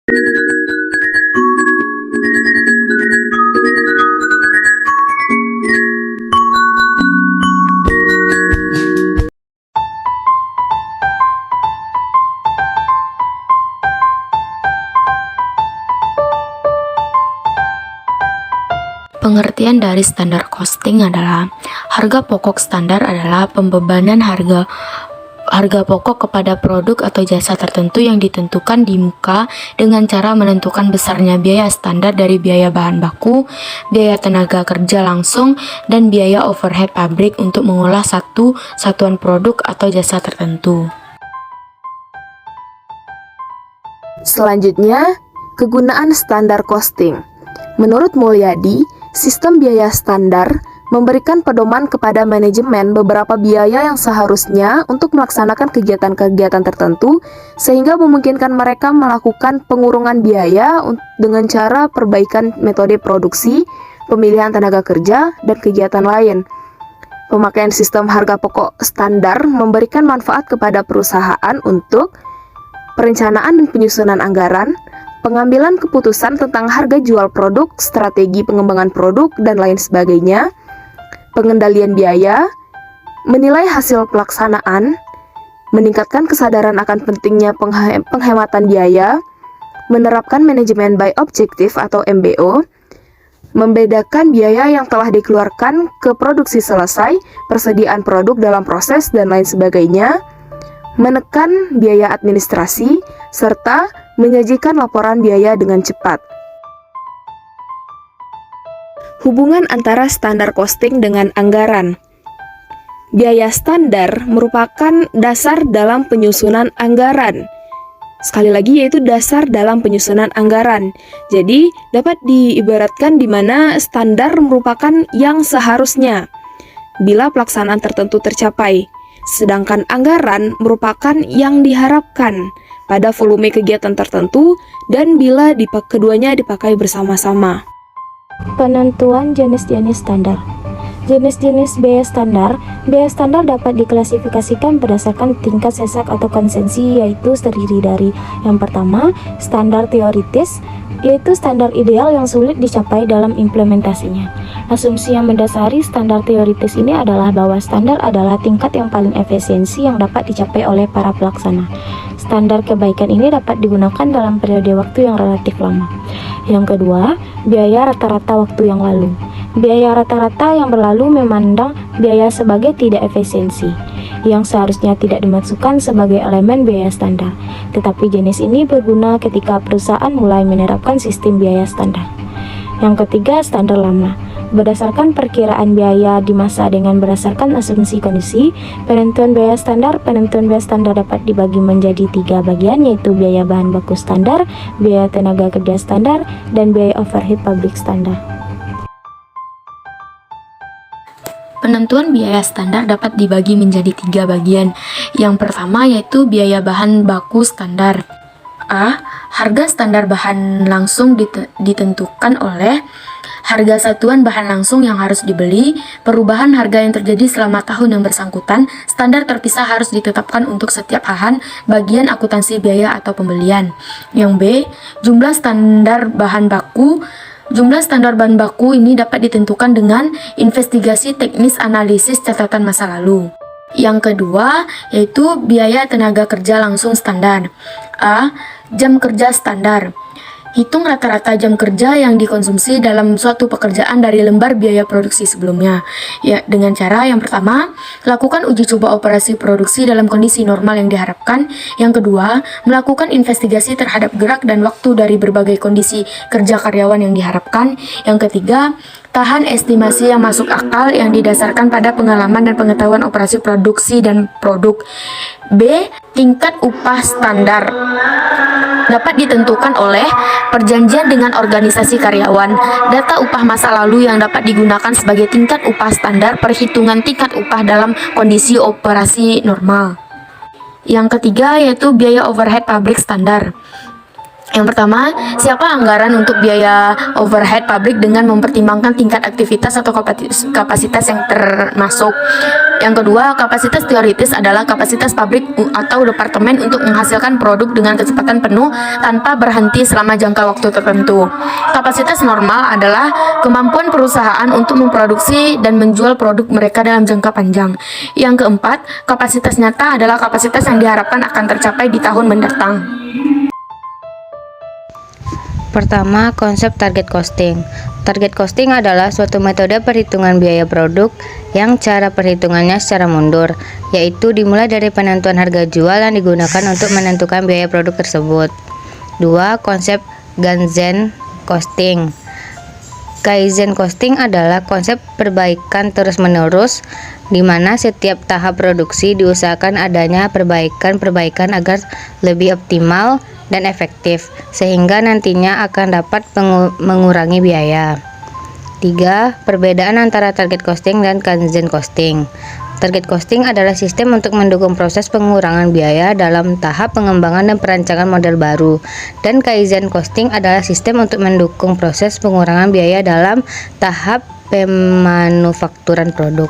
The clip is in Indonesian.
Pengertian dari standar costing adalah harga pokok standar adalah pembebanan harga pokok kepada produk atau jasa tertentu yang ditentukan di muka dengan cara menentukan besarnya biaya standar dari biaya bahan baku, biaya tenaga kerja langsung, dan biaya overhead pabrik untuk mengolah satu satuan produk atau jasa tertentu. Selanjutnya, kegunaan standar costing. Menurut Mulyadi, sistem biaya standar memberikan pedoman kepada manajemen beberapa biaya yang seharusnya untuk melaksanakan kegiatan-kegiatan tertentu sehingga memungkinkan mereka melakukan pengurungan biaya dengan cara perbaikan metode produksi, pemilihan tenaga kerja, dan kegiatan lain. Pemakaian sistem harga pokok standar memberikan manfaat kepada perusahaan untuk perencanaan dan penyusunan anggaran, pengambilan keputusan tentang harga jual produk, strategi pengembangan produk, dan lain sebagainya, pengendalian biaya, menilai hasil pelaksanaan, meningkatkan kesadaran akan pentingnya penghematan biaya, menerapkan manajemen by objective atau MBO, membedakan biaya yang telah dikeluarkan ke produksi selesai, persediaan produk dalam proses, dan lain sebagainya, menekan biaya administrasi, serta menyajikan laporan biaya dengan cepat. Hubungan antara standar costing dengan anggaran. Biaya standar merupakan dasar dalam penyusunan anggaran. Sekali lagi, yaitu dasar dalam penyusunan anggaran. Jadi, dapat diibaratkan di mana standar merupakan yang seharusnya bila pelaksanaan tertentu tercapai. Sedangkan anggaran merupakan yang diharapkan pada volume kegiatan tertentu dan bila keduanya dipakai bersama-sama. Penentuan jenis-jenis standar. Jenis-jenis biaya standar dapat diklasifikasikan berdasarkan tingkat sesak atau konsensi, yaitu terdiri dari yang pertama, standar teoritis, yaitu standar ideal yang sulit dicapai dalam implementasinya. Asumsi yang mendasari standar teoritis ini adalah bahwa standar adalah tingkat yang paling efisiensi yang dapat dicapai oleh para pelaksana. Standar kebaikan ini dapat digunakan dalam periode waktu yang relatif lama. Yang kedua, biaya rata-rata waktu yang lalu. Biaya rata-rata yang berlalu memandang biaya sebagai tidak efisiensi, yang seharusnya tidak dimasukkan sebagai elemen biaya standar. Tetapi jenis ini berguna ketika perusahaan mulai menerapkan sistem biaya standar. Yang ketiga, standar lama. Berdasarkan perkiraan biaya di masa dengan berdasarkan asumsi kondisi, penentuan biaya standar dapat dibagi menjadi 3 bagian, yaitu biaya bahan baku standar, biaya tenaga kerja standar, dan biaya overhead pabrik standar. Penentuan biaya standar dapat dibagi menjadi 3 bagian. Yang pertama yaitu biaya bahan baku standar. A. Harga standar bahan langsung ditentukan oleh harga satuan bahan langsung yang harus dibeli, perubahan harga yang terjadi selama tahun yang bersangkutan, standar terpisah harus ditetapkan untuk setiap bagian akuntansi biaya atau pembelian. Yang B. Jumlah standar bahan baku. Jumlah standar bahan baku ini dapat ditentukan dengan investigasi teknis analisis catatan masa lalu. Yang kedua yaitu biaya tenaga kerja langsung standar. A. Jam kerja standar. Hitung rata-rata jam kerja yang dikonsumsi dalam suatu pekerjaan dari lembar biaya produksi sebelumnya. Ya, dengan cara yang pertama, lakukan uji coba operasi produksi dalam kondisi normal yang diharapkan. Yang kedua, melakukan investigasi terhadap gerak dan waktu dari berbagai kondisi kerja karyawan yang diharapkan. Yang ketiga, tahan estimasi yang masuk akal yang didasarkan pada pengalaman dan pengetahuan operasi produksi dan produk. B. Tingkat upah standar dapat ditentukan oleh perjanjian dengan organisasi karyawan. Data upah masa lalu yang dapat digunakan sebagai tingkat upah standar perhitungan tingkat upah dalam kondisi operasi normal. Yang ketiga yaitu biaya overhead pabrik standar. Yang pertama, siapa anggaran untuk biaya overhead pabrik dengan mempertimbangkan tingkat aktivitas atau kapasitas yang termasuk. Yang kedua, kapasitas teoritis adalah kapasitas pabrik atau departemen untuk menghasilkan produk dengan kecepatan penuh tanpa berhenti selama jangka waktu tertentu. Kapasitas normal adalah kemampuan perusahaan untuk memproduksi dan menjual produk mereka dalam jangka panjang. Yang keempat, kapasitas nyata adalah kapasitas yang diharapkan akan tercapai di tahun mendatang. Pertama, konsep target costing. Target costing adalah suatu metode perhitungan biaya produk yang cara perhitungannya secara mundur, yaitu dimulai dari penentuan harga jual yang digunakan untuk menentukan biaya produk tersebut. 2. Konsep Kaizen costing. Kaizen costing adalah konsep perbaikan terus-menerus, di mana setiap tahap produksi diusahakan adanya perbaikan-perbaikan agar lebih optimal dan efektif, sehingga nantinya akan dapat mengurangi biaya. 3. Perbedaan antara target costing dan Kaizen costing. Target costing adalah sistem untuk mendukung proses pengurangan biaya dalam tahap pengembangan dan perancangan model baru, dan Kaizen costing adalah sistem untuk mendukung proses pengurangan biaya dalam tahap pemanufakturan produk.